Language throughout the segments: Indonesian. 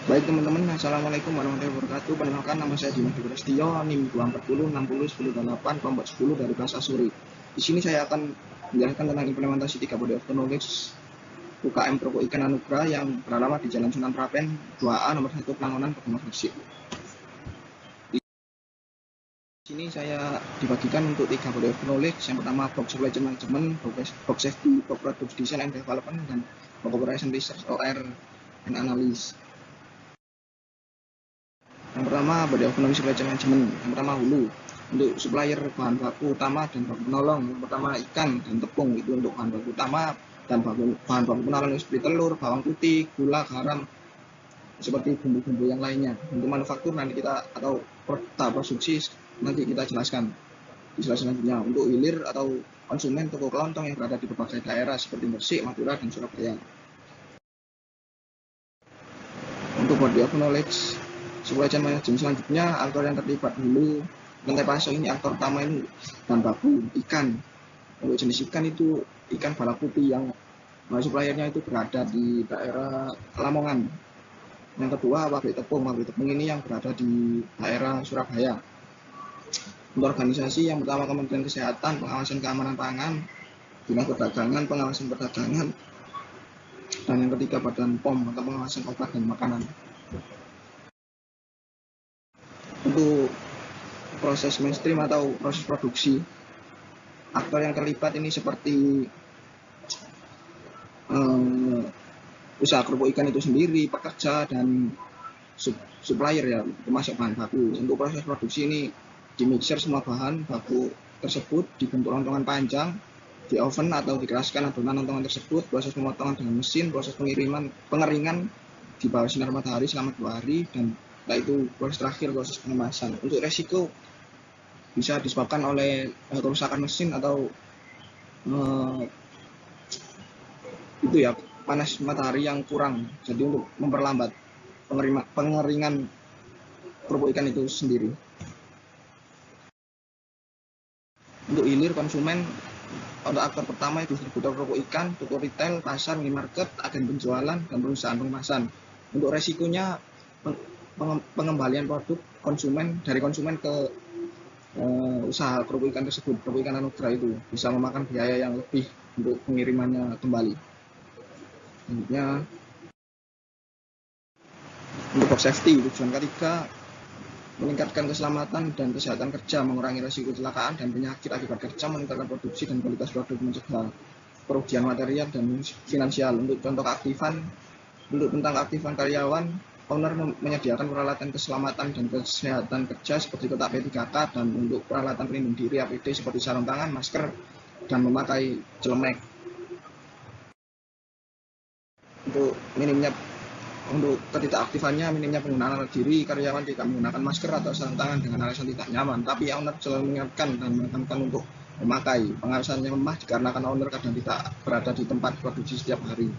Baik teman-teman, Assalamualaikum warahmatullahi wabarakatuh. Perkenalkan, nama saya Dimas Prastio, NIM 240601008 kelompok 10 dari kelas Asuri. Di sini saya akan menjelaskan tentang implementasi 3 body of knowledge UKM Proko Ikan Anugrah yang beralamat di Jalan Sunan Prapen 2A nomor 1 Pelangonan, Bogor Gresik. Di sini saya dibagikan untuk 3 body of knowledge. Yang pertama, box supply chain management, box safety, box product design and development, dan box operation research OR and analysis. Yang pertama, body of knowledge supply chain management. Yang pertama, hulu. Untuk supplier bahan baku utama dan baku penolong. Yang pertama, ikan dan tepung. Itu untuk bahan baku utama, dan bahan baku penolong seperti telur, bawang putih, gula, garam, seperti bumbu-bumbu yang lainnya. Untuk manufaktur nanti kita, atau tahap produksi nanti kita jelaskan di slide selanjutnya. Untuk hilir atau konsumen, toko kelontong yang berada di berbagai daerah seperti Gresik, Madura, dan Surabaya. Untuk body of knowledge supply chain management selanjutnya, aktor yang terlibat dulu lantai pasok ini. Aktor pertama ini bahan baku ikan. Untuk jenis ikan itu ikan balak putih yang suppliernya itu berada di daerah Lamongan. Yang kedua, pabrik tepung. Pabrik tepung ini yang berada di daerah Surabaya. Untuk organisasi, yang pertama Kementerian Kesehatan, pengawasan keamanan pangan, Dinas Perdagangan, pengawasan perdagangan, dan yang ketiga Badan POM atau pengawasan obat dan makanan. Untuk proses mainstream atau proses produksi, aktor yang terlibat ini seperti usaha kerupuk ikan itu sendiri, pekerja, dan supplier ya, termasuk bahan baku. Untuk proses produksi ini di mixer semua bahan baku tersebut, dibentuk lontongan panjang, di oven atau dikeraskan adonan lontongan tersebut, proses pemotongan dengan mesin, proses pengeringan di bawah sinar matahari selama 2 hari, dan setelah itu proses terakhir proses pengemasan. Untuk resiko bisa disebabkan oleh kerusakan mesin atau itu ya, panas matahari yang kurang, jadi untuk memperlambat pengeringan kerupuk ikan itu sendiri. Untuk hilir konsumen, untuk aktor pertama itu distributor kerupuk ikan, toko retail, pasar, minimarket, agen penjualan, dan perusahaan pengemasan. Untuk resikonya pengembalian produk konsumen dari konsumen ke usaha kerupuk ikan tersebut, kerupuk ikan Anugrah itu bisa memakan biaya yang lebih untuk pengirimannya kembali. Selanjutnya, untuk box safety, tujuan ketiga meningkatkan keselamatan dan kesehatan kerja, mengurangi risiko kecelakaan dan penyakit akibat kerja, meningkatkan produksi dan kualitas produk, mencegah kerugian material dan finansial. Untuk contoh keaktifan, untuk tentang keaktifan karyawan, owner menyediakan peralatan keselamatan dan kesehatan kerja seperti kotak P3K, dan untuk peralatan pelindung diri APD seperti sarung tangan, masker, dan memakai celemek. Untuk ketidakaktifannya, minimnya penggunaan alat diri, karyawan tidak menggunakan masker atau sarung tangan dengan alasan tidak nyaman, tapi owner selalu mengingatkan dan menekankan untuk memakai. Pengawasannya lemah dikarenakan owner kadang tidak berada di tempat produksi setiap hari.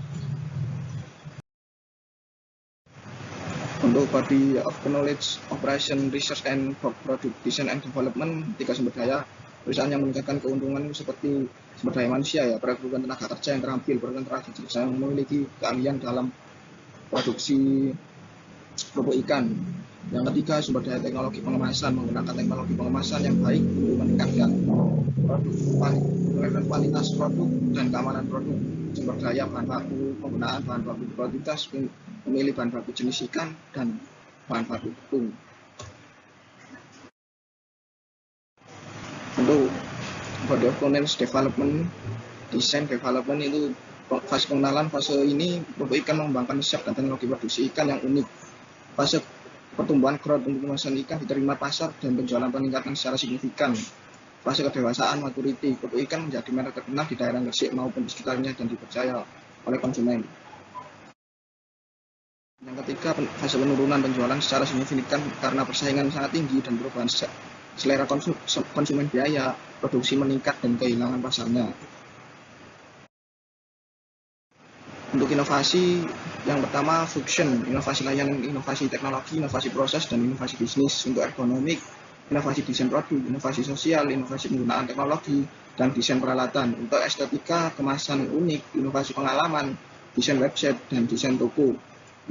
Untuk body of knowledge operation research and product design and development, 3 sumber daya perusahaan yang meningkatkan keuntungan seperti sumber daya manusia ya, perekrutan tenaga kerja yang terampil, perekrutan tenaga kerja yang memiliki keahlian dalam produksi kerupuk ikan. Yang ketiga, sumber daya teknologi pengemasan, menggunakan teknologi pengemasan yang baik untuk meningkatkan kualitas produk dan keamanan produk. Sumber daya bahan baku, penggunaan bahan baku kualitas, memilih bahan baku jenis ikan, dan bahan baku tepung. Untuk body of knowledge development, design development itu fase pengenalan. Fase ini kerupuk ikan mengembangkan resep dan teknologi produksi ikan yang unik. Fase pertumbuhan growth untuk kemasan ikan diterima pasar dan penjualan peningkatan secara signifikan. Fase kedewasaan maturity, kerupuk ikan menjadi merek terkenal di daerah Gresik maupun di sekitarnya dan dipercaya oleh konsumen. Yang ketiga, fase penurunan penjualan secara signifikan karena persaingan sangat tinggi dan perubahan selera konsumen, biaya produksi meningkat dan kehilangan pasarnya. Untuk inovasi, yang pertama function, inovasi layanan, inovasi teknologi, inovasi proses, dan inovasi bisnis. Untuk ergonomik, inovasi desain produk, inovasi sosial, inovasi penggunaan teknologi, dan desain peralatan. Untuk estetika, kemasan unik, inovasi pengalaman, desain website, dan desain toko.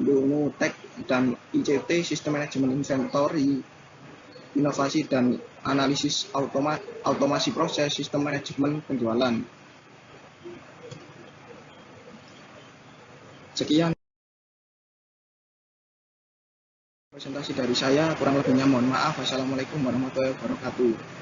Nutek dan ICT, Sistem Manajemen Inventory, Inovasi dan Analisis Otomasi Proses, Sistem Manajemen Penjualan. Sekian presentasi dari saya, kurang lebihnya mohon maaf. Wassalamualaikum warahmatullahi wabarakatuh.